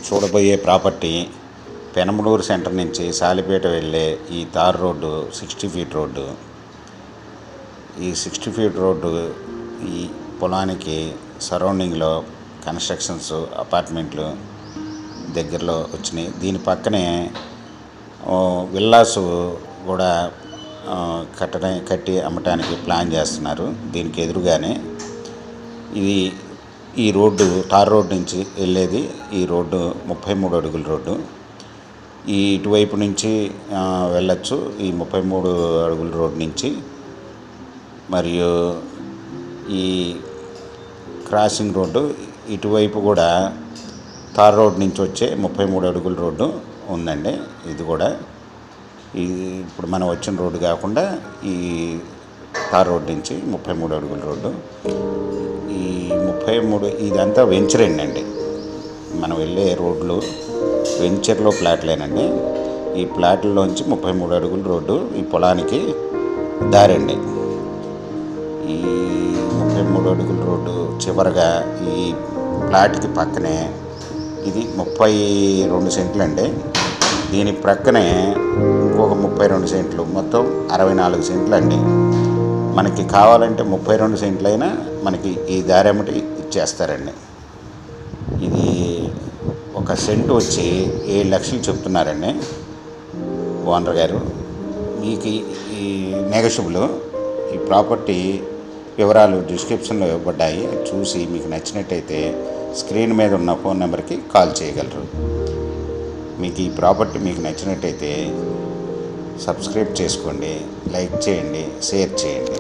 చూడబోయే property Penamaluru centre నుంచి సాలిపేట వెళ్ళే ఈ తార్ రోడ్డు 60 ఫీట్ రోడ్డు. ఈ 60 ఫీట్ రోడ్డు ఈ పొలానికి సరౌండింగ్లో కన్స్ట్రక్షన్స్ అపార్ట్మెంట్లు దగ్గరలో వచ్చినాయి. దీని పక్కనే విల్లాసు కూడా కట్టి అమ్మటానికి ప్లాన్ చేస్తున్నారు. దీనికి ఎదురుగానే ఇది ఈ రోడ్డు తార్ రోడ్డు నుంచి వెళ్ళేది. ఈ రోడ్డు 33 అడుగుల రోడ్డు. ఈ ఇటువైపు నుంచి వెళ్ళచ్చు ఈ 33 అడుగుల రోడ్డు నుంచి. మరియు ఈ క్రాసింగ్ రోడ్డు ఇటువైపు కూడా తార్ రోడ్ నుంచి వచ్చే 33 అడుగుల రోడ్డు ఉందండి. ఇది కూడా ఇప్పుడు మనం వచ్చిన రోడ్డు కాకుండా ఈ తార్ రోడ్ నుంచి 33 అడుగుల రోడ్డు. ఈ 33 ఇదంతా వెంచర్ అండి. మనం వెళ్ళే రోడ్లు వెంచర్లో ప్లాట్లేనండి. ఈ ప్లాట్లలోంచి 33 అడుగుల రోడ్డు ఈ పొలానికి దారండి. ఈ 33 అడుగుల రోడ్డు చివరగా ఈ ప్లాట్కి పక్కనే ఇది 32 సెంట్లు అండి. దీని ప్రక్కనే ఇంకొక 32 సెంట్లు, మొత్తం 64 సెంట్లు అండి. మనకి కావాలంటే 32 సెంట్లు అయినా మనకి ఈ దారెమ్మటి ఇచ్చేస్తారండి. ఇది ఒక సెంటు వచ్చి 7 లక్షలు చెప్తున్నారండి ఓనర్ గారు. మీకు ఈ నెగోషియబుల్. ఈ ప్రాపర్టీ వివరాలు డిస్క్రిప్షన్లో ఇవ్వబడ్డాయి. చూసి మీకు నచ్చినట్టయితే స్క్రీన్ మీద ఉన్న ఫోన్ నెంబర్కి కాల్ చేయగలరు. మీకు ఈ ప్రాపర్టీ మీకు నచ్చినట్టయితే సబ్స్క్రైబ్ చేసుకోండి, లైక్ చేయండి, షేర్ చేయండి.